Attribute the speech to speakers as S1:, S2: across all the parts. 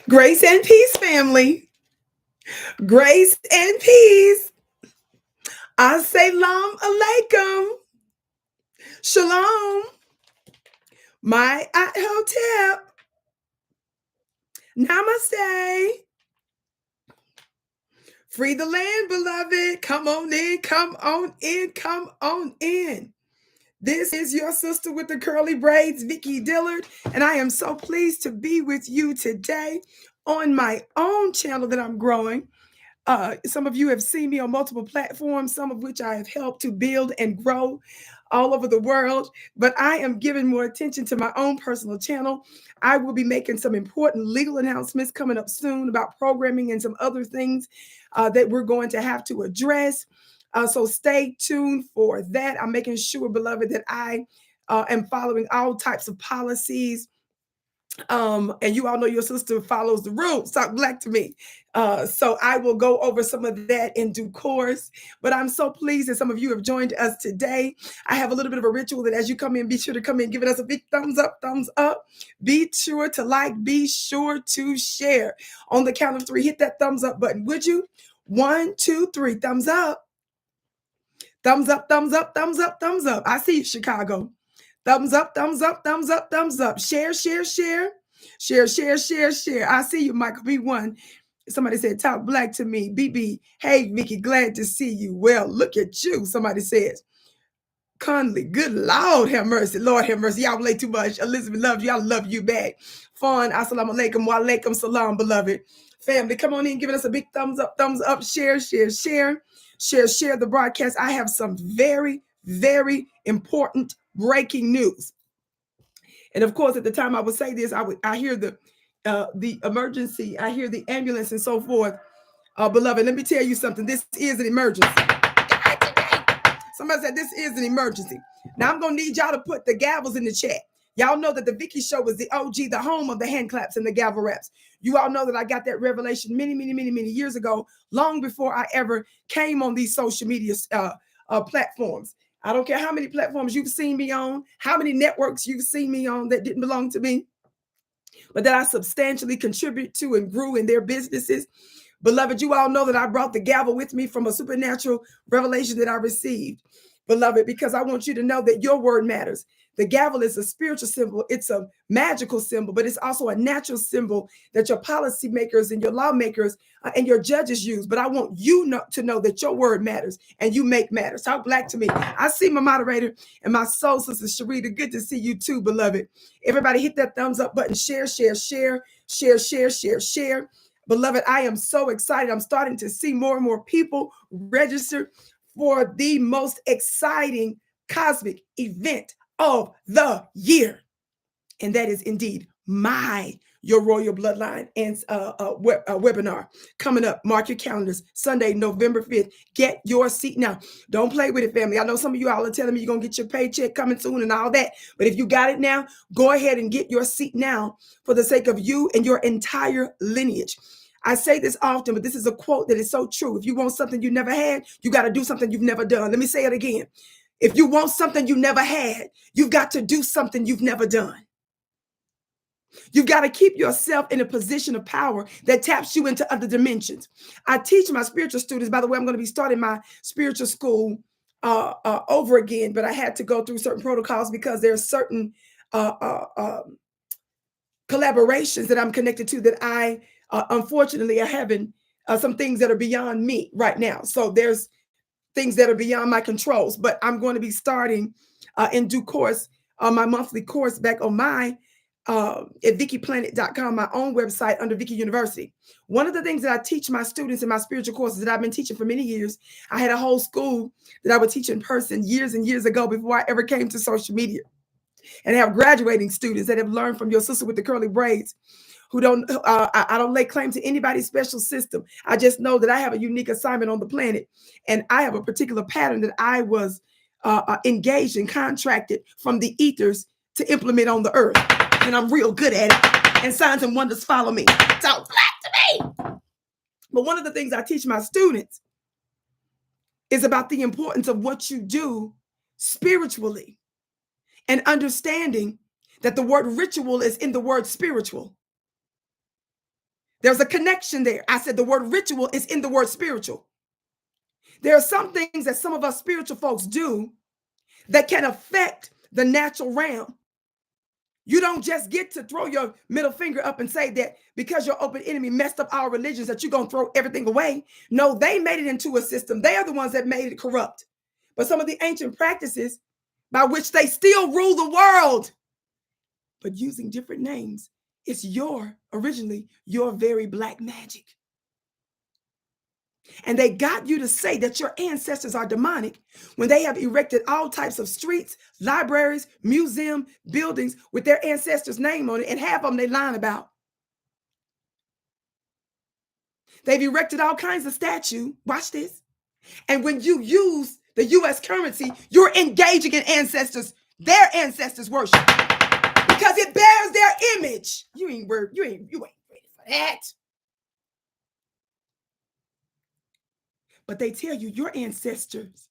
S1: Grace and peace, family. Grace and peace. Assalamu alaikum. Shalom. My hotep. Namaste. Free the land, beloved. Come on in, come on in, come on in. This is your sister with the curly braids, Vicki Dillard, and I am so pleased to be with you today on my own channel that I'm growing. Some of you have seen me on multiple platforms, some of which I have helped to build and grow all over the world, but I am giving more attention to my own personal channel. I will be making some important legal announcements coming up soon about programming and some other things that we're going to have to address. So stay tuned for that. I'm making sure, beloved, that I am following all types of policies. And you all know your sister follows the rules. Talk black to me. So I will go over some of that in due course. But I'm so pleased that some of you have joined us today. I have a little bit of a ritual that as you come in, be sure to come in, giving us a big thumbs up, thumbs up. Be sure to like, be sure to share. On the count of 3, hit that thumbs up button, would you? 1, 2, 3, thumbs up. Thumbs up, thumbs up, thumbs up, thumbs up. I see you, Chicago. Thumbs up, thumbs up, thumbs up, thumbs up. Share, share, share. Share, share, share, share. I see you, Michael B1. Somebody said, talk black to me. BB, hey, Vicki, glad to see you. Well, look at you. Somebody says, Conley, good Lord have mercy. Lord have mercy. Y'all play too much. Elizabeth loves you. I love you back. Fawn, assalamu alaikum, wa alaikum salam, beloved. Family, come on in, giving us a big thumbs up, share, share, share. Share the broadcast. I have some very, very important breaking news. And of course, at the time I would say this, I hear the emergency, I hear the ambulance and so forth. Beloved, let me tell you something. This is an emergency. Somebody said this is an emergency. Now I'm gonna need y'all to put the gavels in the chat. Y'all know that the Vicki show was the OG, the home of the hand claps and the gavel raps. You all know that I got that revelation many years ago, long before I ever came on these social media platforms. I don't care how many platforms you've seen me on, how many networks you've seen me on that didn't belong to me, but that I substantially contribute to and grew in their businesses. Beloved, you all know that I brought the gavel with me from a supernatural revelation that I received. Beloved, because I want you to know that your word matters. The gavel is a spiritual symbol. It's a magical symbol, but it's also a natural symbol that your policymakers and your lawmakers and your judges use. But I want you to know that your word matters and you make matters. Talk black to me. I see my moderator and my soul sister, Sharita. Good to see you too, beloved. Everybody hit that thumbs up button. Share, share, share, share, share, share, share. Beloved, I am so excited. I'm starting to see more and more people register for the most exciting cosmic event of the year. And that is indeed your royal bloodline and webinar coming up. Mark your calendars. Sunday, November 5th. Get your seat now. Don't play with it, family. I know some of you all are telling me you're going to get your paycheck coming soon and all that. But if you got it now, go ahead and get your seat now for the sake of you and your entire lineage. I say this often, but this is a quote that is so true. If you want something you never had, you got to do something you've never done. Let me say it again. If you want something you never had, you've got to do something you've never done. You've got to keep yourself in a position of power that taps you into other dimensions. I teach my spiritual students, by the way, I'm going to be starting my spiritual school over again, but I had to go through certain protocols because there are certain collaborations that I'm connected to that I unfortunately are having some things that are beyond me right now. So there's things that are beyond my controls, but I'm going to be starting in due course my monthly course back on my at VickiPlanet.com, my own website under Vicki University. One of the things that I teach my students in my spiritual courses that I've been teaching for many years, I had a whole school that I would teach in person years and years ago before I ever came to social media. And I have graduating students that have learned from your sister with the curly braids who don't, I don't lay claim to anybody's special system. I just know that I have a unique assignment on the planet and I have a particular pattern that I was engaged and contracted from the ethers to implement on the earth. And I'm real good at it. And signs and wonders follow me. Talk black to me. But one of the things I teach my students is about the importance of what you do spiritually and understanding that the word ritual is in the word spiritual. There's a connection there. I said the word ritual is in the word spiritual. There are some things that some of us spiritual folks do that can affect the natural realm. You don't just get to throw your middle finger up and say that because your open enemy messed up our religions that you're going to throw everything away. No, they made it into a system. They are the ones that made it corrupt. But some of the ancient practices by which they still rule the world, but using different names, it's originally your very black magic. And they got you to say that your ancestors are demonic when they have erected all types of streets, libraries, museum, buildings with their ancestors' name on it, and half of them they lying about. They've erected all kinds of statues. Watch this. And when you use the U.S. currency, you're engaging in their ancestors' worship, because it bears their image. You ain't ready for that. But they tell you your ancestors.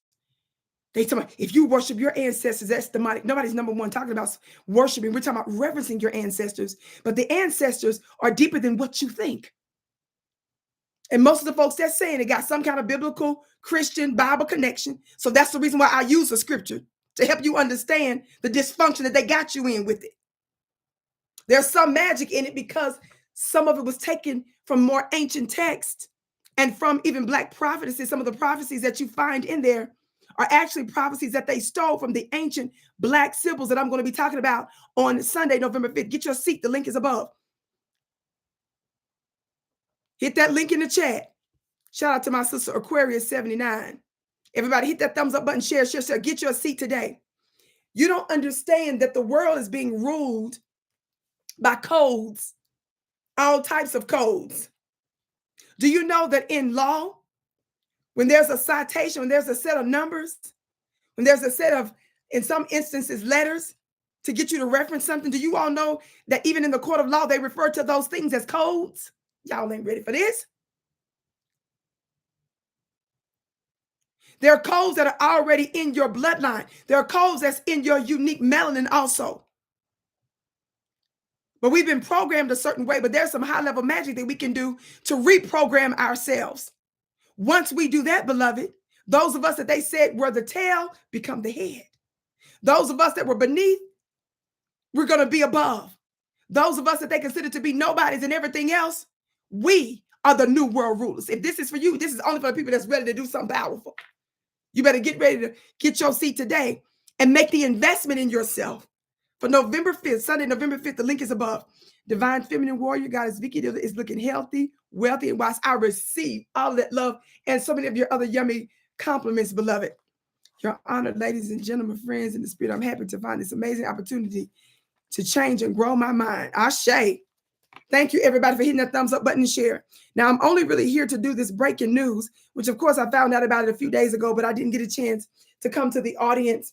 S1: They tell me if you worship your ancestors, that's demonic. Nobody's number one talking about worshiping. We're talking about reverencing your ancestors. But the ancestors are deeper than what you think. And most of the folks that's saying it got some kind of biblical, Christian, Bible connection. So that's the reason why I use the scripture to help you understand the dysfunction that they got you in with it. There's some magic in it because some of it was taken from more ancient texts and from even black prophetesses. Some of the prophecies that you find in there are actually prophecies that they stole from the ancient black symbols that I'm going to be talking about on Sunday, November 5th. Get your seat. The link is above. Hit that link in the chat. Shout out to my sister Aquarius 79. Everybody hit that thumbs up button, share. Get your seat today. You don't understand that the world is being ruled by codes, all types of codes. Do you know that in law, when there's a citation, when there's a set of numbers, when there's a set of, in some instances, letters to get you to reference something, do you all know that even in the court of law, they refer to those things as codes? Y'all ain't ready for this. There are codes that are already in your bloodline. There are codes that's in your unique melanin also. But we've been programmed a certain way, but there's some high-level magic that we can do to reprogram ourselves. Once we do that, beloved, those of us that they said were the tail become the head. Those of us that were beneath, we're going to be above. Those of us that they consider to be nobodies and everything else, we are the new world rulers. If this is for you, this is only for the people that's ready to do something powerful. You better get ready to get your seat today and make the investment in yourself. For November 5th, Sunday, November 5th, the link is above. Divine Feminine Warrior, Goddess Vicki is looking healthy, wealthy, and wise. I receive all of that love and so many of your other yummy compliments, beloved. Your honored ladies and gentlemen, friends in the spirit, I'm happy to find this amazing opportunity to change and grow my mind. Ashe. Thank you, everybody, for hitting that thumbs up button and share. Now, I'm only really here to do this breaking news, which, of course, I found out about it a few days ago, but I didn't get a chance to come to the audience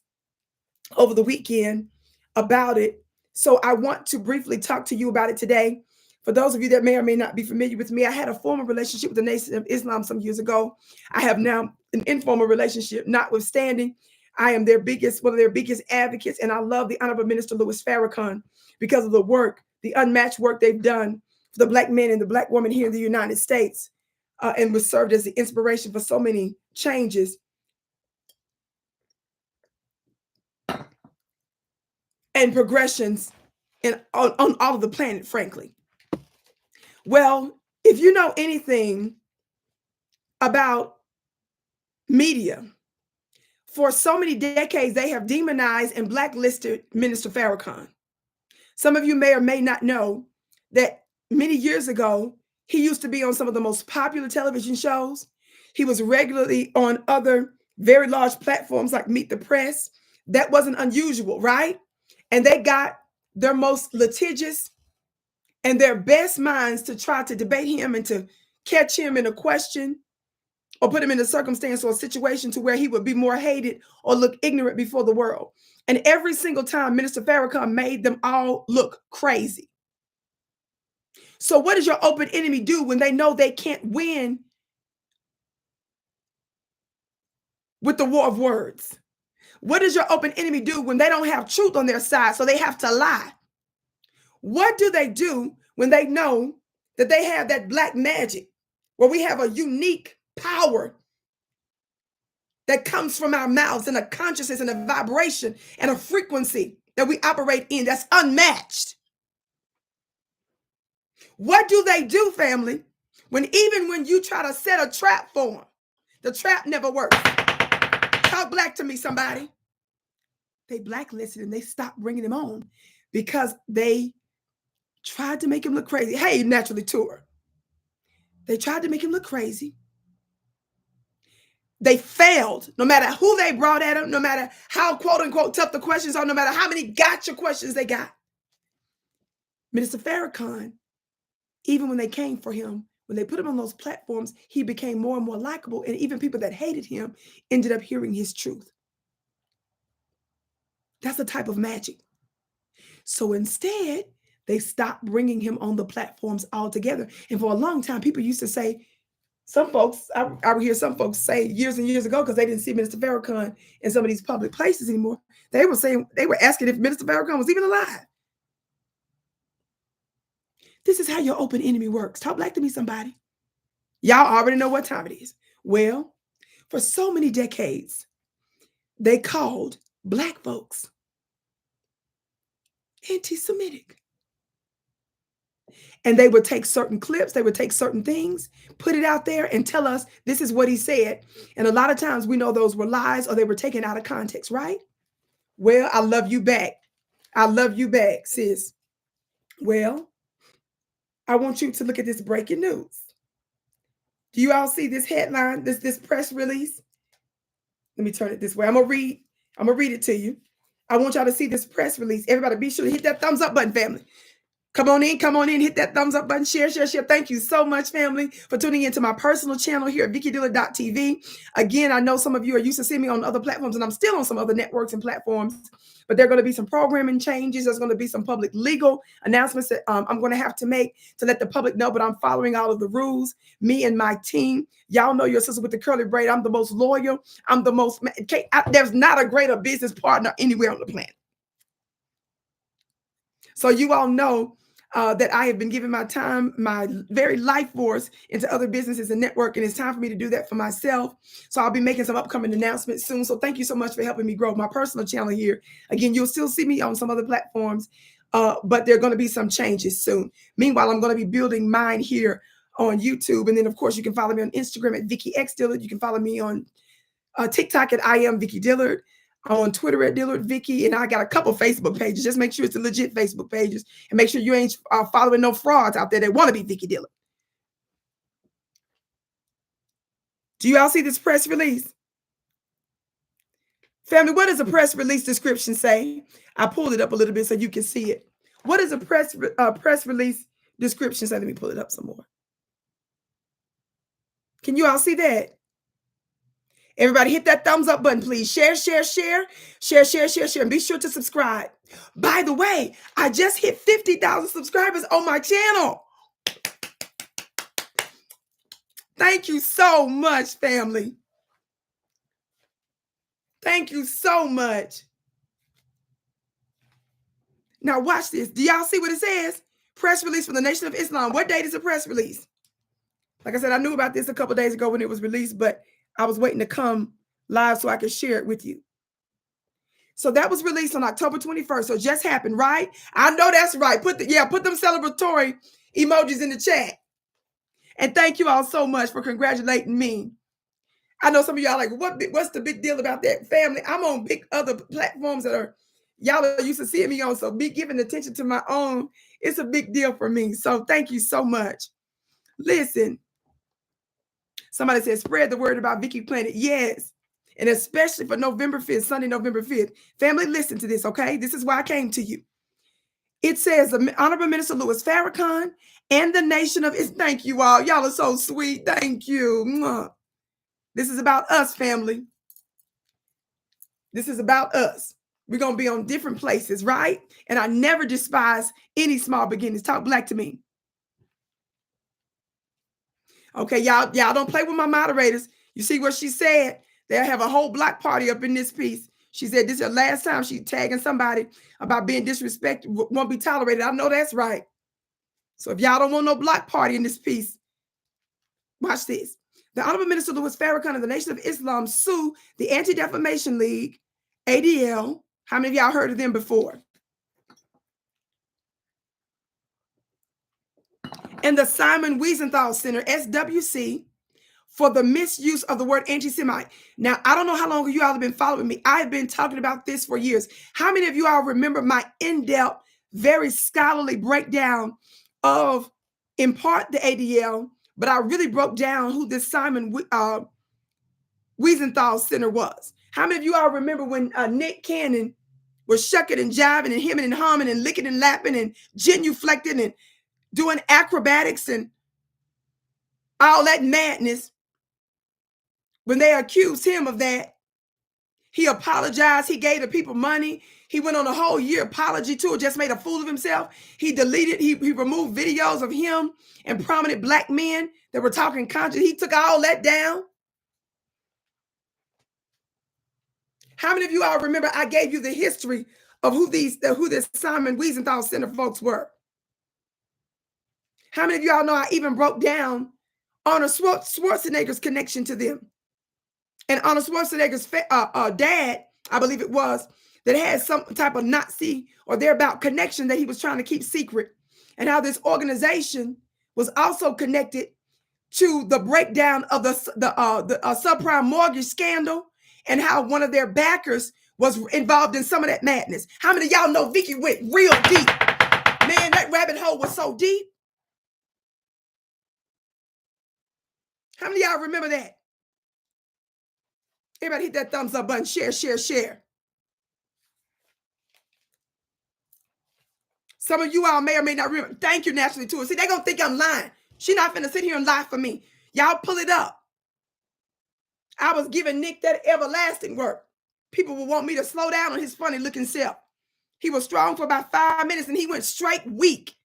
S1: over the weekend about it. So I want to briefly talk to you about it today. For those of you that may or may not be familiar with me, I had a formal relationship with the Nation of Islam some years ago. I have now an informal relationship, notwithstanding. I am one of their biggest advocates, and I love the Honorable Minister Louis Farrakhan because of the work, the unmatched work they've done for the Black men and the Black woman here in the United States, and was served as the inspiration for so many changes and progressions on all of the planet, frankly. Well, if you know anything about media, for so many decades, they have demonized and blacklisted Minister Farrakhan. Some of you may or may not know that many years ago, he used to be on some of the most popular television shows. He was regularly on other very large platforms like Meet the Press. That wasn't unusual, right? And they got their most litigious and their best minds to try to debate him and to catch him in a question or put him in a circumstance or a situation to where he would be more hated or look ignorant before the world. And every single time, Minister Farrakhan made them all look crazy. So what does your open enemy do when they know they can't win with the war of words? What does your open enemy do when they don't have truth on their side, so they have to lie? What do they do when they know that they have that black magic where we have a unique power that comes from our mouths and a consciousness and a vibration and a frequency that we operate in that's unmatched. What do they do, family? Even when you try to set a trap for them, the trap never works. Talk black to me, somebody. They blacklisted him. They stopped bringing him on because they tried to make him look crazy. Hey, Naturally Tour. They tried to make him look crazy. They failed. No matter who they brought at him, no matter how quote unquote tough the questions are, no matter how many gotcha questions they got. Minister Farrakhan, even when they came for him, when they put him on those platforms, he became more and more likable. And even people that hated him ended up hearing his truth. That's a type of magic. So instead, they stopped bringing him on the platforms altogether. And for a long time, people used to say, some folks, I would hear some folks say years and years ago, because they didn't see Minister Farrakhan in some of these public places anymore, they were asking if Minister Farrakhan was even alive. This is how your open enemy works. Talk black to me, somebody. Y'all already know what time it is. Well, for so many decades, they called Black folks anti-Semitic. And they would take certain clips, they would take certain things, put it out there and tell us this is what he said. And a lot of times we know those were lies or they were taken out of context, right? Well, I love you back. I love you back, sis. Well, I want you to look at this breaking news. Do you all see this headline, this press release? Let me turn it this way. I'm gonna read it to you. I want y'all to see this press release. Everybody be sure to hit that thumbs up button, family. Come on in, hit that thumbs up button, share. Thank you so much, family, for tuning into my personal channel here at VickiDillard.tv. Again, I know some of you are used to seeing me on other platforms, and I'm still on some other networks and platforms, but there are going to be some programming changes. There's going to be some public legal announcements that I'm going to have to make to let the public know, but I'm following all of the rules. Me and my team, y'all know your sister with the curly braid. I'm the most loyal. I'm the most, there's not a greater business partner anywhere on the planet. So you all know that I have been giving my time, my very life force into other businesses and network, and it's time for me to do that for myself. So I'll be making some upcoming announcements soon. So thank you so much for helping me grow my personal channel here. Again, you'll still see me on some other platforms, but there are going to be some changes soon. Meanwhile, I'm going to be building mine here on YouTube. And then, of course, you can follow me on Instagram at Vicki X Dillard. You can follow me on TikTok at I Am Vicki Dillard. I'm on Twitter at Dillard Vicki, and I got a couple Facebook pages. Just make sure it's the legit Facebook pages, and make sure you ain't following no frauds out there that want to be Vicki Dillard. Do you all see this press release? Family, what does a press release description say? I pulled it up a little bit so you can see it. What does a press release description say? Let me pull it up some more. Can you all see that? Everybody hit that thumbs up button, please. Share. And be sure to subscribe. By the way, I just hit 50,000 subscribers on my channel. Thank you so much, family. Thank you so much. Now watch this. Do y'all see what it says? Press release from the Nation of Islam. What date is the press release? Like I said, I knew about this a couple days ago when it was released, but I was waiting to come live so I could share it with you. So that was released on October 21st. So it just happened, right? I know that's right. Put them celebratory emojis in the chat. And thank you all so much for congratulating me. I know some of y'all like, what's the big deal about that? Family, I'm on big other platforms that y'all are used to seeing me on. So be giving attention to my own. It's a big deal for me. So thank you so much. Listen. Somebody said, spread the word about Vicki Planet. Yes. And especially for November 5th, Sunday, November 5th. Family, listen to this, okay? This is why I came to you. It says, the Honorable Minister Louis Farrakhan and the Nation of Islam. Thank you all. Y'all are so sweet. Thank you. This is about us, family. This is about us. We're going to be on different places, right? And I never despise any small beginnings. Talk black to me. Okay, y'all don't play with my moderators. You see what she said? They'll have a whole block party up in this piece. She said this is her last time she's tagging somebody about being disrespected, won't be tolerated. I know that's right. So if y'all don't want no block party in this piece, watch this. The Honorable Minister Louis Farrakhan of the Nation of Islam sued the Anti-Defamation League, ADL. How many of y'all heard of them before? And the Simon Wiesenthal Center, SWC, for the misuse of the word anti-Semite. Now, I don't know how long you all have been following me. I have been talking about this for years. How many of you all remember my in-depth, very scholarly breakdown of, in part, the ADL, but I really broke down who this Simon Wiesenthal Center was? How many of you all remember when Nick Cannon was shucking and jiving and hemming and humming and licking and lapping and genuflecting and doing acrobatics and all that madness? When they accused him of that, he apologized. He gave the people money. He went on a whole year apology tour, just made a fool of himself. He deleted, he removed videos of him and prominent black men that were talking conscience. He took all that down. How many of you all remember I gave you the history of who this Simon Wiesenthal Center folks were? How many of you all know I even broke down Arnold Schwarzenegger's connection to them? And Arnold Schwarzenegger's dad, I believe it was, that had some type of Nazi or thereabout connection that he was trying to keep secret. And how this organization was also connected to the breakdown of the subprime mortgage scandal, and how one of their backers was involved in some of that madness. How many of y'all know Vicki went real deep? Man, that rabbit hole was so deep. How many of y'all remember that? Everybody hit that thumbs up button. Share, share, share. Some of you all may or may not remember. Thank you, Naturally, too. See, they're going to think I'm lying. She's not finna sit here and lie for me. Y'all pull it up. I was giving Nick that everlasting work. People would want me to slow down on his funny looking self. He was strong for about 5 minutes and he went straight weak.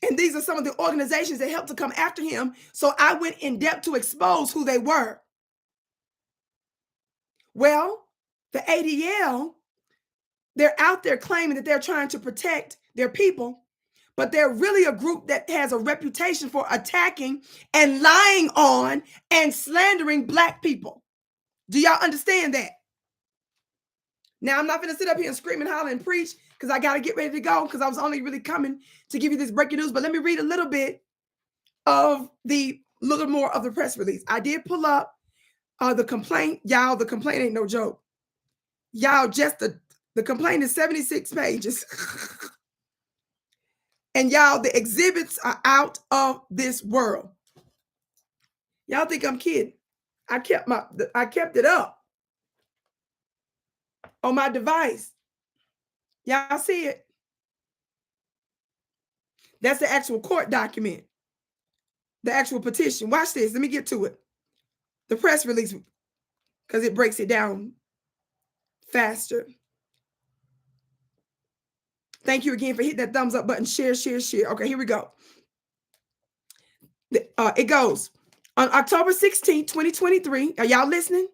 S1: And these are some of the organizations that helped to come after him. So I went in depth to expose who they were. Well, the ADL, they're out there claiming that they're trying to protect their people, but they're really a group that has a reputation for attacking and lying on and slandering Black people. Do y'all understand that? Now, I'm not going to sit up here and scream and holler and preach because I got to get ready to go because I was only really coming to give you this breaking news. But let me read a little bit of the more of the press release. I did pull up the complaint. Y'all, the complaint ain't no joke. Y'all, just the complaint is 76 pages. And y'all, the exhibits are out of this world. Y'all think I'm kidding? I kept it up on my device. Y'all see it? That's the actual court document. The actual petition. Watch this. Let me get to it. The press release, because it breaks it down faster. Thank you again for hitting that thumbs up button. Share, share, share. Okay, here we go. It goes. On October 16, 2023, are y'all listening?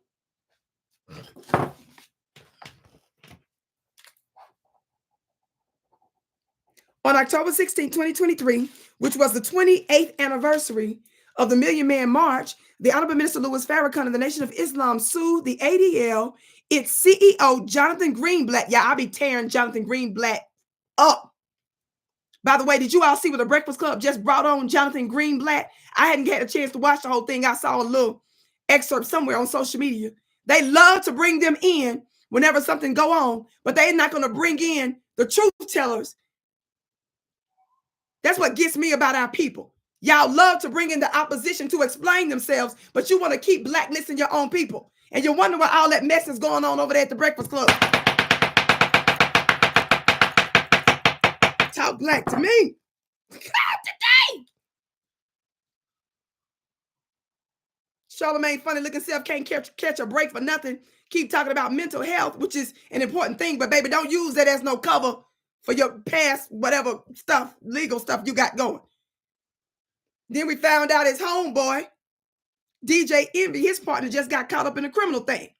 S1: On October 16, 2023, which was the 28th anniversary of the Million Man March, the Honorable Minister Louis Farrakhan of the Nation of Islam sued the ADL, its CEO, Jonathan Greenblatt. Yeah, I'll be tearing Jonathan Greenblatt up. By the way, did you all see what the Breakfast Club just brought on Jonathan Greenblatt? I hadn't had a chance to watch the whole thing. I saw a little excerpt somewhere on social media. They love to bring them in whenever something go on, but they're not going to bring in the truth tellers. That's what gets me about our people. Y'all love to bring in the opposition to explain themselves, but you want to keep blacklisting your own people. And you wonder why all that mess is going on over there at the Breakfast Club. Talk black to me. Today. Charlamagne funny looking self can't catch a break for nothing. Keep talking about mental health, which is an important thing, but baby, don't use that as no cover for your past whatever stuff, legal stuff you got going. Then we found out his homeboy, DJ Envy, his partner, just got caught up in a criminal thing.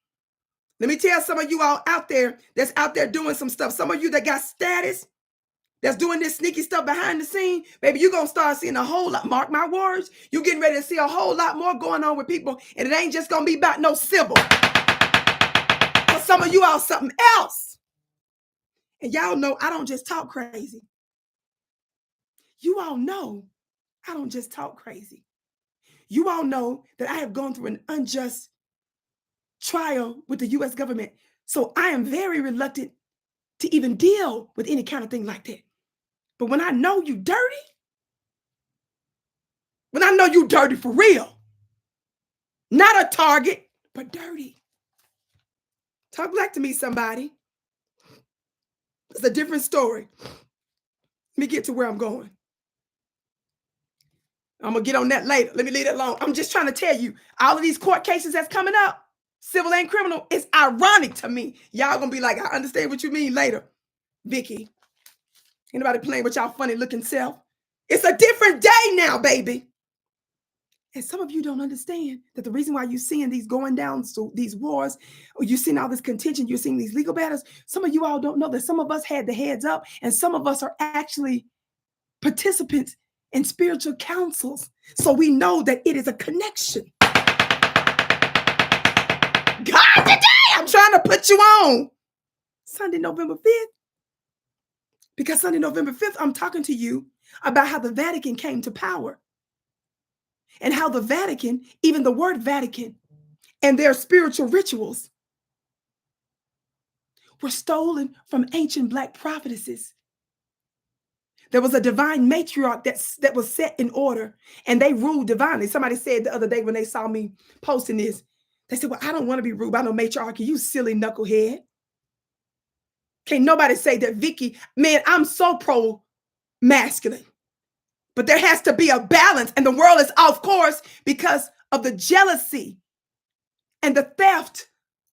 S1: Let me tell some of you all out there that's out there doing some stuff. Some of you that got status, that's doing this sneaky stuff behind the scene, baby, you're going to start seeing a whole lot. Mark my words. You're getting ready to see a whole lot more going on with people. And it ain't just going to be about no civil. For some of you all, something else. And y'all know I don't just talk crazy. You all know I don't just talk crazy. You all know that I have gone through an unjust trial with the U.S. government. So I am very reluctant to even deal with any kind of thing like that. But when I know you dirty, when I know you dirty for real, not a target, but dirty. Talk back to me, somebody. It's a different story. Let me get to where I'm going. I'm going to get on that later. Let me leave it alone. I'm just trying to tell you, all of these court cases that's coming up, civil and criminal, it's ironic to me. Y'all going to be like, I understand what you mean later. Vicki, anybody playing with y'all funny looking self? It's a different day now, baby. And some of you don't understand that the reason why you're seeing these going down, so these wars, or you're seeing all this contention, you're seeing these legal battles, some of you all don't know that some of us had the heads up, and some of us are actually participants in spiritual councils. So we know that it is a connection. God, today I'm trying to put you on. Sunday, November 5th. Because Sunday, November 5th, I'm talking to you about how the Vatican came to power. And how the Vatican, even the word Vatican, and their spiritual rituals were stolen from ancient Black prophetesses. There was a divine matriarch that was set in order, and they ruled divinely. Somebody said the other day when they saw me posting this, they said, well, I don't want to be ruled by no matriarchy, you silly knucklehead. Can't nobody say that, Vicki, man, I'm so pro-masculine. But there has to be a balance, and the world is off course because of the jealousy and the theft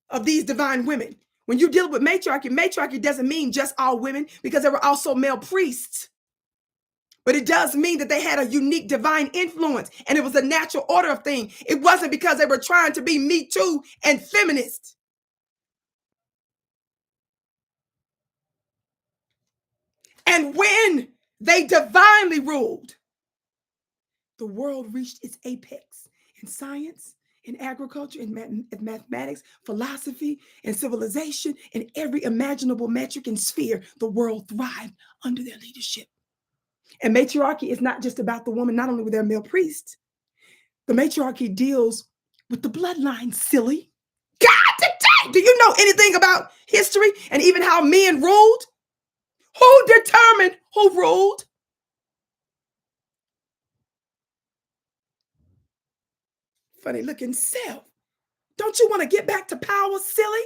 S1: of these divine women. When you deal with matriarchy, matriarchy doesn't mean just all women, because there were also male priests. But it does mean that they had a unique divine influence, and it was a natural order of things. It wasn't because they were trying to be Me Too and feminist. And when they divinely ruled, the world reached its apex in science, in agriculture, in mathematics, philosophy, and civilization, in every imaginable metric and sphere. The world thrived under their leadership. And matriarchy is not just about the woman, not only with their male priests. The matriarchy deals with the bloodline, silly. God, today, do you know anything about history and even how men ruled? Who determined who ruled? Funny looking self. Don't you want to get back to power, silly?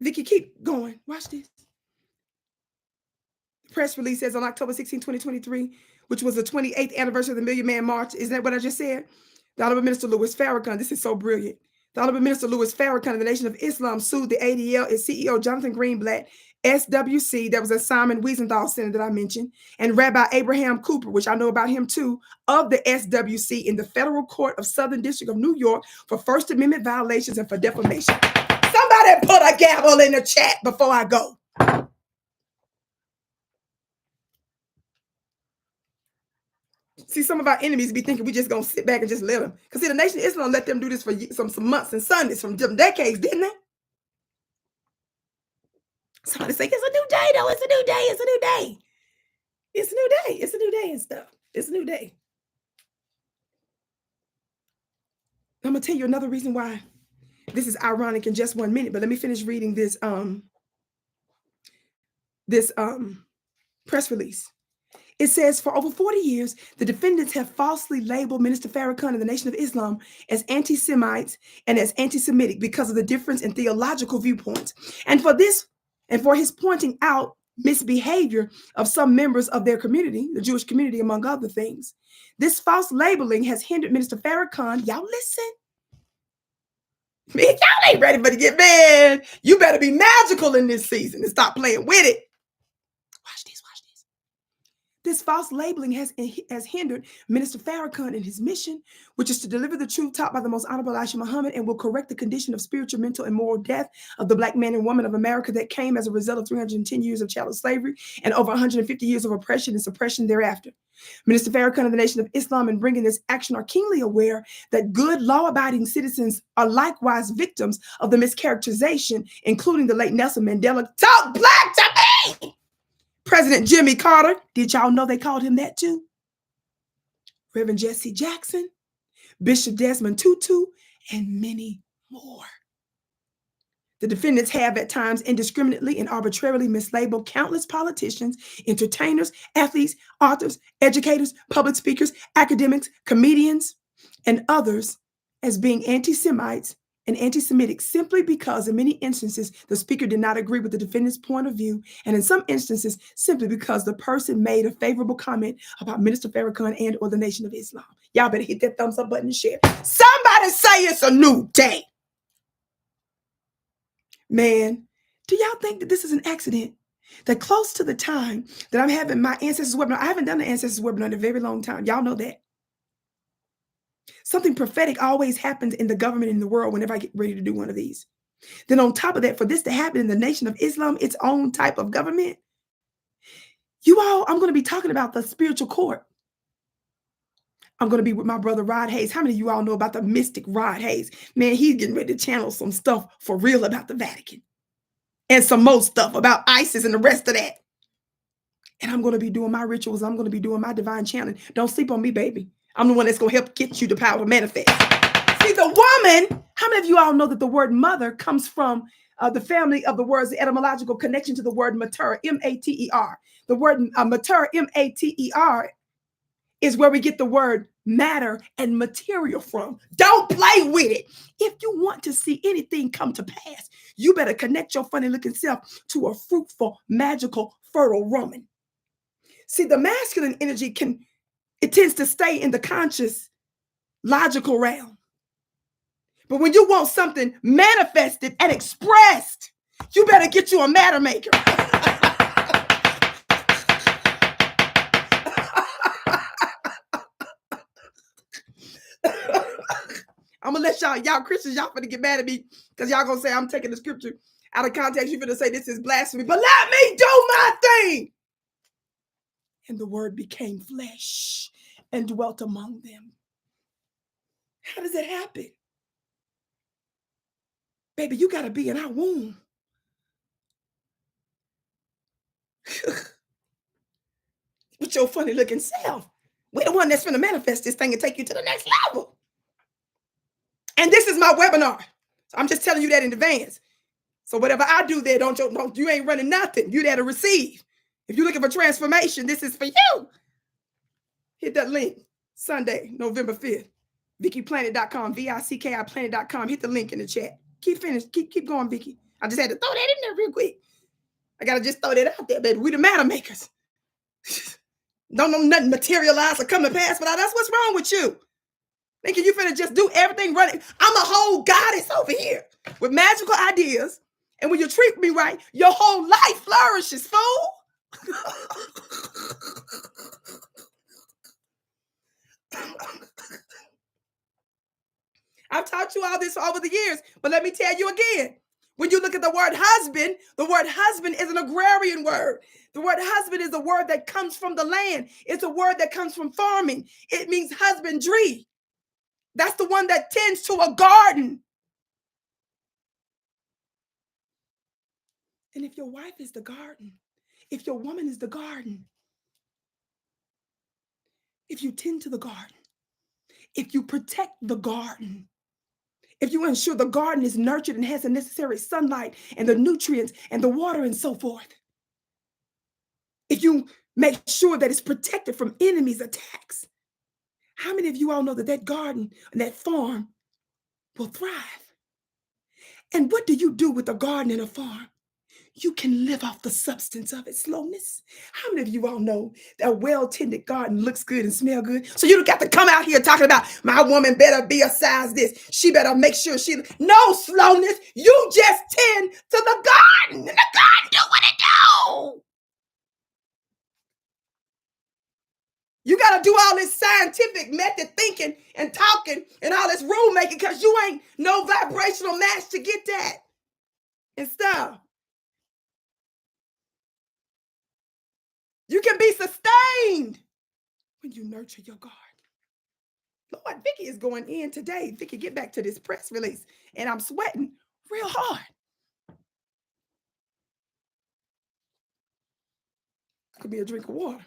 S1: Vicki, keep going. Watch this. The press release says on October 16, 2023, which was the 28th anniversary of the Million Man March. Isn't that what I just said? The Honorable Minister Louis Farrakhan, this is so brilliant. The Honorable Minister Louis Farrakhan of the Nation of Islam sued the ADL, its CEO Jonathan Greenblatt, SWC, that was a Simon Wiesenthal Center that I mentioned, and Rabbi Abraham Cooper, which I know about him too, of the SWC in the Federal Court of Southern District of New York for First Amendment violations and for defamation. Somebody put a gavel in the chat before I go. See, some of our enemies be thinking we just gonna sit back and just let them. Because see, the Nation of Islam let them do this for some months and Sundays, from decades, didn't they? Somebody say, it's a new day, though. It's a new day. It's a new day. It's a new day. It's a new day and stuff. It's a new day. I'm going to tell you another reason why this is ironic in just 1 minute, but let me finish reading this press release. It says, for over 40 years, the defendants have falsely labeled Minister Farrakhan and the Nation of Islam as anti-Semites and as anti-Semitic because of the difference in theological viewpoints. And for his pointing out misbehavior of some members of their community, the Jewish community, among other things. This false labeling has hindered Minister Farrakhan. Y'all listen. Man, y'all ain't ready for to get mad. You better be magical in this season and stop playing with it. Watch this, watch this. This false labeling has hindered Minister Farrakhan in his mission, which is to deliver the truth taught by the most honorable Elijah Muhammad, and will correct the condition of spiritual, mental, and moral death of the Black man and woman of America that came as a result of 310 years of chattel slavery and over 150 years of oppression and suppression thereafter. Minister Farrakhan of the Nation of Islam, in bringing this action, are keenly aware that good, law-abiding citizens are likewise victims of the mischaracterization, including the late Nelson Mandela. Talk black to me! President Jimmy Carter, did y'all know they called him that too? Reverend Jesse Jackson, Bishop Desmond Tutu, and many more. The defendants have at times indiscriminately and arbitrarily mislabeled countless politicians, entertainers, athletes, authors, educators, public speakers, academics, comedians, and others as being anti-Semites and anti-Semitic simply because in many instances the speaker did not agree with the defendant's point of view, and in some instances simply because the person made a favorable comment about Minister Farrakhan and or the Nation of Islam. Y'all better hit that thumbs up button and share. Somebody say it's a new day. Man, do y'all think that this is an accident? That close to the time that I'm having my Ancestors webinar, I haven't done the Ancestors webinar in a very long time. Y'all know that. Something prophetic always happens in the government in the world whenever I get ready to do one of these. Then on top of that, for this to happen in the Nation of Islam, its own type of government, you all, I'm going to be talking about the spiritual court. I'm going to be with my brother Rod Hayes. How many of you all know about the mystic Rod Hayes? Man, he's getting ready to channel some stuff for real about the Vatican. And some more stuff about ISIS and the rest of that. And I'm going to be doing my rituals. I'm going to be doing my divine channeling. Don't sleep on me, baby. I'm the one that's going to help get you the power to manifest. See, the woman, how many of you all know that the word mother comes from the family of the words, the etymological connection to the word mater, M-A-T-E-R. The word mater, M-A-T-E-R, is where we get the word matter and material from. Don't play with it. If you want to see anything come to pass, you better connect your funny looking self to a fruitful, magical, fertile woman. See, the masculine energy tends to stay in the conscious, logical realm. But when you want something manifested and expressed, you better get you a matter maker. I'm gonna let y'all Christians, y'all finna get mad at me because y'all gonna say I'm taking the scripture out of context. You finna say this is blasphemy, but let me do my thing. And the word became flesh and dwelt among them. How does that happen? Baby, you gotta be in our womb. With your funny looking self. We're the one that's finna manifest this thing and take you to the next level. And this is my webinar. So I'm just telling you that in advance. So whatever I do there, you ain't running nothing. You there to receive. If you're looking for transformation, this is for you. Hit that link. Sunday, November 5th. VickiPlanet.com, VICKI Planet.com. Hit the link in the chat. Keep going, Vicki. I just had to throw that in there real quick. I gotta just throw that out there, baby. We the matter makers. Don't know nothing materialize or come to pass, but that's what's wrong with you. Thinking you finna just do everything running. I'm a whole goddess over here with magical ideas. And when you treat me right, your whole life flourishes, fool. I've taught you all this over the years, but let me tell you again. When you look at the word husband is an agrarian word. The word husband is a word that comes from the land. It's a word that comes from farming. It means husbandry. That's the one that tends to a garden. And if your wife is the garden, if your woman is the garden, if you tend to the garden, if you protect the garden, if you ensure the garden is nurtured and has the necessary sunlight and the nutrients and the water and so forth, if you make sure that it's protected from enemies' attacks, how many of you all know that that garden and that farm will thrive? And what do you do with a garden and a farm? You can live off the substance of it. Slowness. How many of you all know that a well-tended garden looks good and smell good? So you don't got to come out here talking about my woman better be a size this. She better make sure no slowness. You just tend to the garden. And the garden do what it do. scientific method thinking and talking and all this rule making because you ain't no vibrational match to get that and stuff. You can be sustained when you nurture your garden. Lord, Vicki is going in today. Vicki, get back to this press release. And I'm sweating real hard. Could be a drink of water.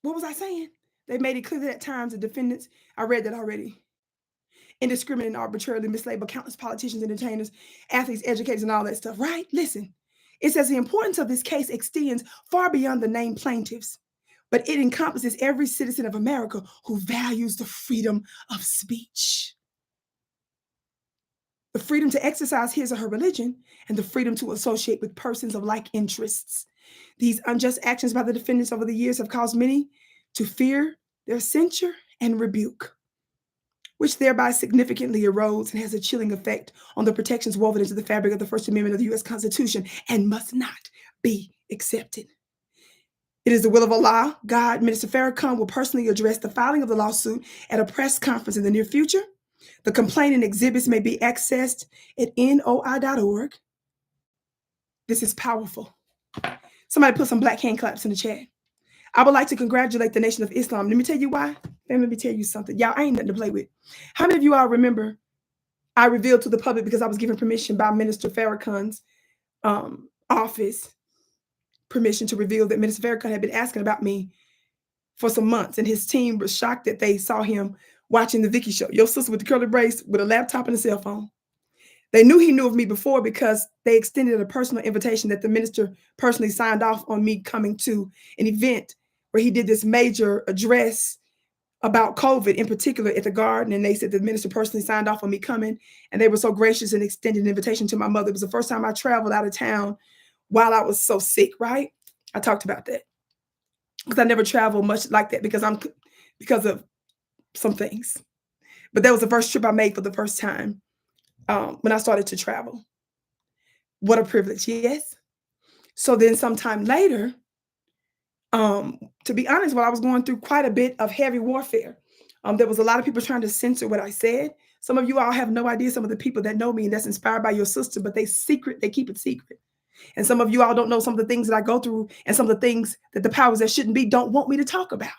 S1: What was I saying? They made it clear that at times the defendants, I read that already, indiscriminate and arbitrarily mislabeled countless politicians, entertainers, athletes, educators, and all that stuff, right? Listen, it says the importance of this case extends far beyond the named plaintiffs, but it encompasses every citizen of America who values the freedom of speech. The freedom to exercise his or her religion, and the freedom to associate with persons of like interests. These unjust actions by the defendants over the years have caused many to fear their censure and rebuke, which thereby significantly erodes and has a chilling effect on the protections woven into the fabric of the First Amendment of the U.S. Constitution and must not be accepted. It is the will of Allah, God, Minister Farrakhan will personally address the filing of the lawsuit at a press conference in the near future. The complaint and exhibits may be accessed at NOI.org. This is powerful. Somebody put some black hand claps in the chat. I would like to congratulate the Nation of Islam. Let me tell you why. Let me tell you something. Y'all, I ain't nothing to play with. How many of you all remember I revealed to the public because I was given permission by Minister Farrakhan's office, permission to reveal that Minister Farrakhan had been asking about me for some months, and his team was shocked that they saw him watching the Vicki show. Your sister with the curly braids with a laptop and a cell phone. They knew he knew of me before because they extended a personal invitation that the minister personally signed off on me coming to an event where he did this major address about COVID, in particular at the garden. And they said the minister personally signed off on me coming. And they were so gracious and extended an invitation to my mother. It was the first time I traveled out of town while I was so sick, right? I talked about that because I never traveled much like that because of some things. But that was the first trip I made for the first time when I started to travel. What a privilege, yes. So then sometime later, to be honest, while I was going through quite a bit of heavy warfare, there was a lot of people trying to censor what I said. Some of you all have no idea, some of the people that know me and that's inspired by your sister, but they keep it secret. And some of you all don't know some of the things that I go through and some of the things that the powers that shouldn't be don't want me to talk about.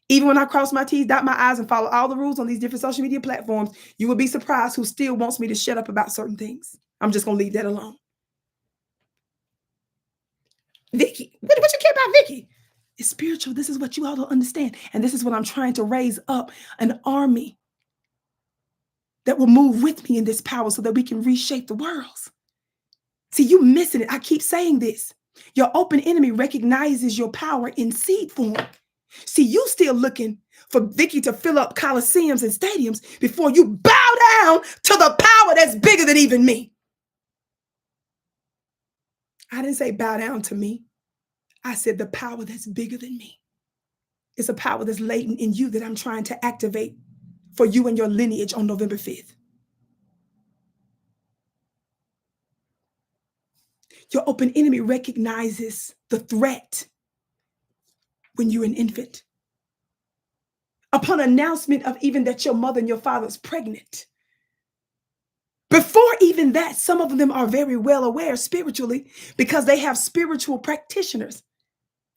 S1: Even when I cross my T's, dot my I's, and follow all the rules on these different social media platforms, you will be surprised who still wants me to shut up about certain things. I'm just going to leave that alone. Vicki, what you care about Vicki? It's spiritual. This is what you all don't understand. And this is what I'm trying to raise up, an army that will move with me in this power so that we can reshape the world. See, you missing it. I keep saying this. Your open enemy recognizes your power in seed form. See, you still looking for Vicki to fill up coliseums and stadiums before you bow down to the power that's bigger than even me. I didn't say bow down to me. I said the power that's bigger than me. It's a power that's latent in you that I'm trying to activate for you and your lineage on November 5th. Your open enemy recognizes the threat when you're an infant. Upon announcement of even that your mother and your father is pregnant. Before even that, some of them are very well aware spiritually because they have spiritual practitioners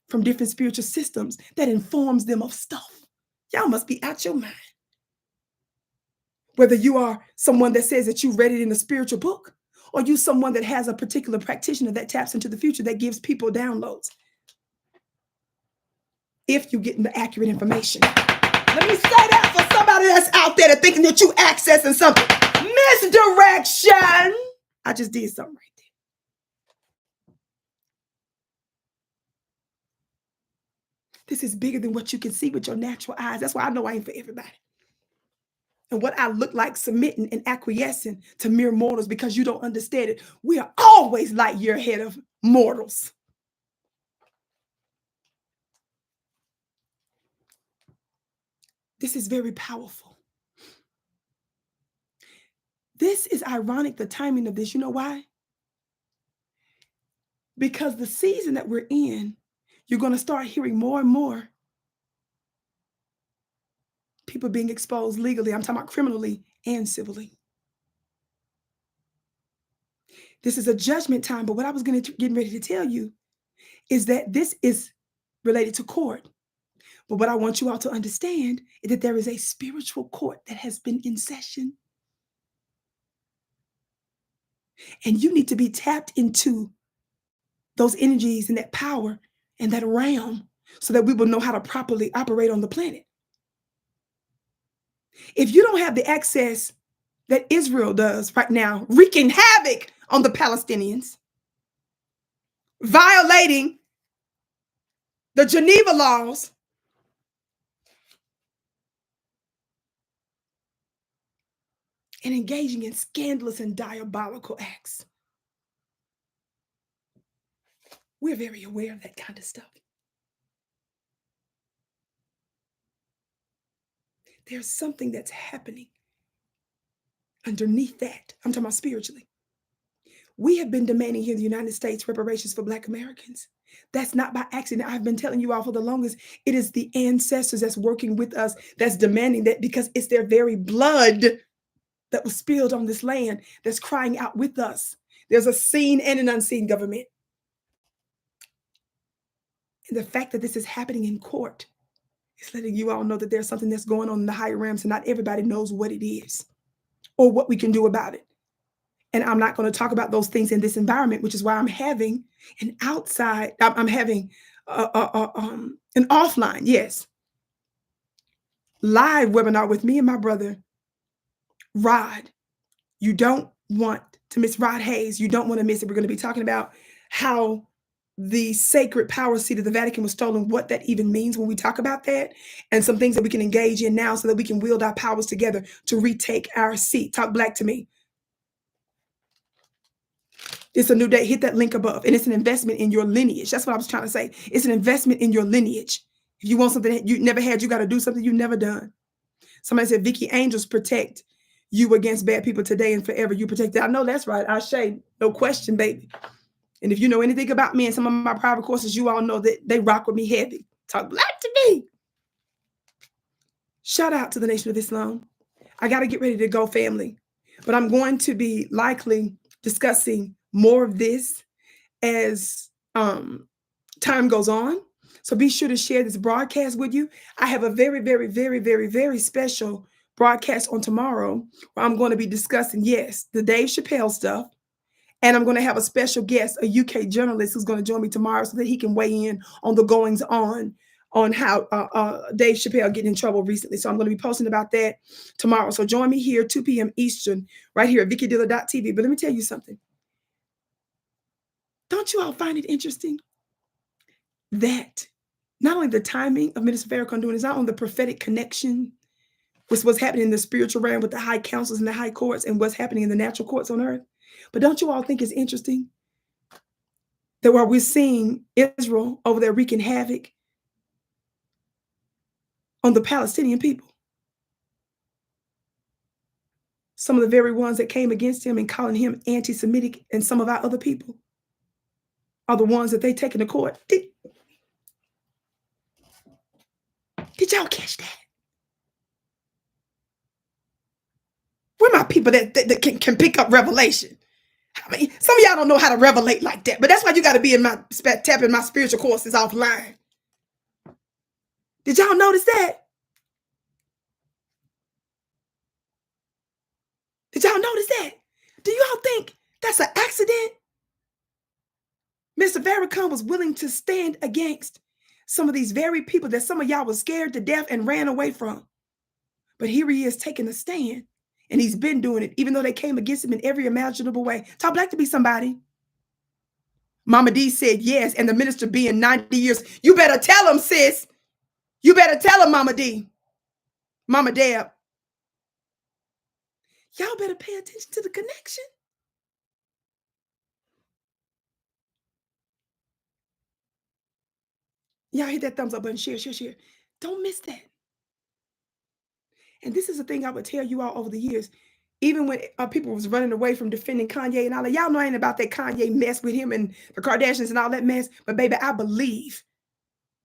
S1: from different spiritual systems that informs them of stuff. Y'all must be out your mind. Whether you are someone that says that you read it in a spiritual book or you someone that has a particular practitioner that taps into the future that gives people downloads. If you're getting the accurate information. Let me say that for somebody that's out there thinking that you accessing something. Misdirection. I just did something right there. This is bigger than what you can see with your natural eyes. That's why I know I ain't for everybody. And what I look like submitting and acquiescing to mere mortals because you don't understand it. We are always light year ahead of mortals. This is very powerful. This is ironic, the timing of this. You know why? Because the season that we're in, you're going to start hearing more and more people being exposed legally. I'm talking about criminally and civilly. This is a judgment time, but what I was getting ready to tell you is that this is related to court. But what I want you all to understand is that there is a spiritual court that has been in session. And you need to be tapped into those energies and that power and that realm so that we will know how to properly operate on the planet. If you don't have the access that Israel does right now, wreaking havoc on the Palestinians, violating the Geneva laws, and engaging in scandalous and diabolical acts. We're very aware of that kind of stuff. There's something that's happening underneath that. I'm talking about spiritually. We have been demanding here in the United States reparations for Black Americans. That's not by accident. I've been telling you all for the longest. It is the ancestors that's working with us that's demanding that because it's their very blood that was spilled on this land that's crying out with us. There's a seen and an unseen government. And the fact that this is happening in court is letting you all know that there's something that's going on in the higher realms and not everybody knows what it is or what we can do about it. And I'm not going to talk about those things in this environment, which is why I'm having an outside, I'm having an offline, yes, live webinar with me and my brother, Rod. You don't want to miss Rod Hayes. You don't want to miss it. We're going to be talking about how the sacred power seat of the Vatican was stolen, what that even means when we talk about that, and some things that we can engage in now so that we can wield our powers together to retake our seat. Talk Black to me. It's a new day. Hit that link above. And it's an investment in your lineage. That's what I was trying to say. It's an investment in your lineage. If you want something that you never had, you got to do something you've never done. Somebody said, Vicki, angels protect you against bad people today and forever. You protect that. I know that's right. Ashe, no question, baby. And if you know anything about me and some of my private courses, you all know that they rock with me heavy. Talk Black to me. Shout out to the Nation of Islam. I got to get ready to go, family. But I'm going to be likely discussing more of this as time goes on. So be sure to share this broadcast with you. I have a very, very, very, very, very special broadcast on tomorrow where I'm going to be discussing, yes, the Dave Chappelle stuff. And I'm going to have a special guest, a UK journalist who's going to join me tomorrow so that he can weigh in on the goings on how Dave Chappelle getting in trouble recently. So I'm going to be posting about that tomorrow. So join me here, 2 p.m. Eastern, right here at VickiDillard.tv. But let me tell you something. Don't you all find it interesting that not only the timing of Minister Farrakhan doing is not only the prophetic connection with what's happening in the spiritual realm with the high councils and the high courts and what's happening in the natural courts on earth, but don't you all think it's interesting that while we're seeing Israel over there wreaking havoc on the Palestinian people, some of the very ones that came against him and calling him anti-Semitic and some of our other people are the ones that they taken to court. Did y'all catch that? Where my people that can pick up revelation? I mean, some of y'all don't know how to revelate like that, but that's why you got to be in my tapping my spiritual courses offline. Did y'all notice that? Did y'all notice that? Do y'all think that's an accident? Mr. Farrakhan was willing to stand against some of these very people that some of y'all was scared to death and ran away from. But here he is taking a stand, and he's been doing it, even though they came against him in every imaginable way. Talk Black to be somebody. Mama D said yes, and the minister being 90 years. You better tell him, sis. You better tell him, Mama D. Mama Deb. Y'all better pay attention to the connection. Y'all hit that thumbs up button, share, share, share. Don't miss that. And this is the thing I would tell you all over the years. even when people was running away from defending Kanye and all that. Y'all know I ain't about that Kanye mess with him and the Kardashians and all that mess. But baby, I believe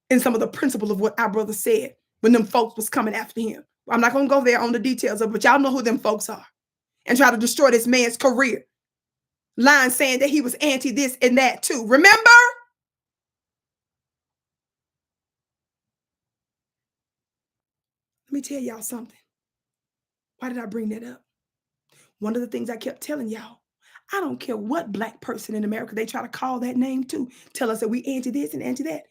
S1: in some of the principle of what our brother said when them folks was coming after him. I'm not going to go there on the details of it, but y'all know who them folks are. And try to destroy this man's career. Lying saying that he was anti this and that too. Remember? Let me tell y'all something. Why did I bring that up? One of the things I kept telling y'all, I don't care what black person in America they try to call that name to, tell us that we anti this and anti that.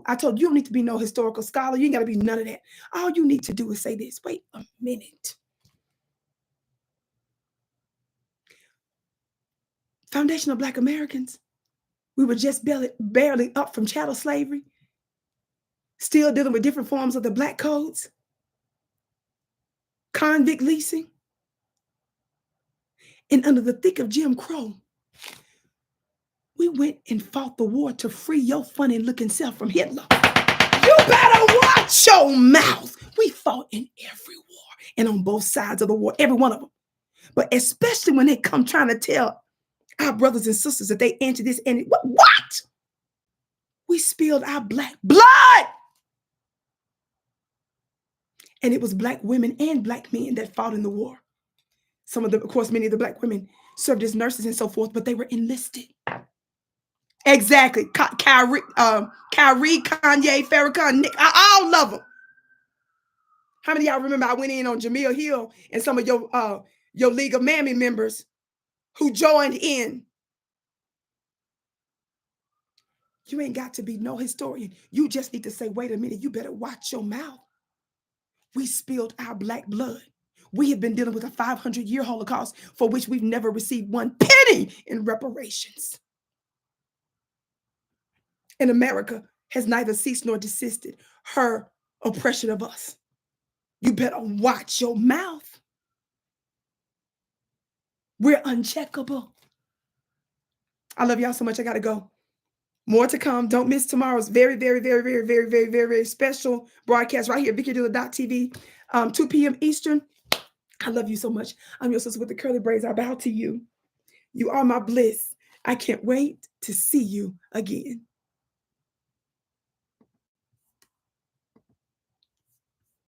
S1: I told you don't need to be no historical scholar. You ain't got to be none of that. All you need to do is say this. Wait a minute. Foundational Black Americans, we were just barely up from chattel slavery, still dealing with different forms of the black codes, convict leasing, and under the thick of Jim Crow, we went and fought the war to free your funny looking self from Hitler. You better watch your mouth. We fought in every war and on both sides of the war, every one of them. But especially when they come trying to tell our brothers and sisters that they anti this and what? We spilled our black blood. And it was black women and black men that fought in the war. Some of them, of course, many of the black women served as nurses and so forth, but they were enlisted. Exactly. Kyrie, Kanye, Farrakhan, Nick, I all love them. How many of y'all remember I went in on Jamil Hill and some of your League of Mammy members who joined in? You ain't got to be no historian. You just need to say, wait a minute, you better watch your mouth. We spilled our black blood. We have been dealing with a 500-year Holocaust for which we've never received one penny in reparations. And America has neither ceased nor desisted her oppression of us. You better watch your mouth. We're uncheckable. I love y'all so much. I got to go. More to come. Don't miss tomorrow's very, very, very, very, very, very, very, very special broadcast right here at VickiDillard.tv, 2 p.m. Eastern. I love you so much. I'm your sister with the curly braids. I bow to you. You are my bliss. I can't wait to see you again.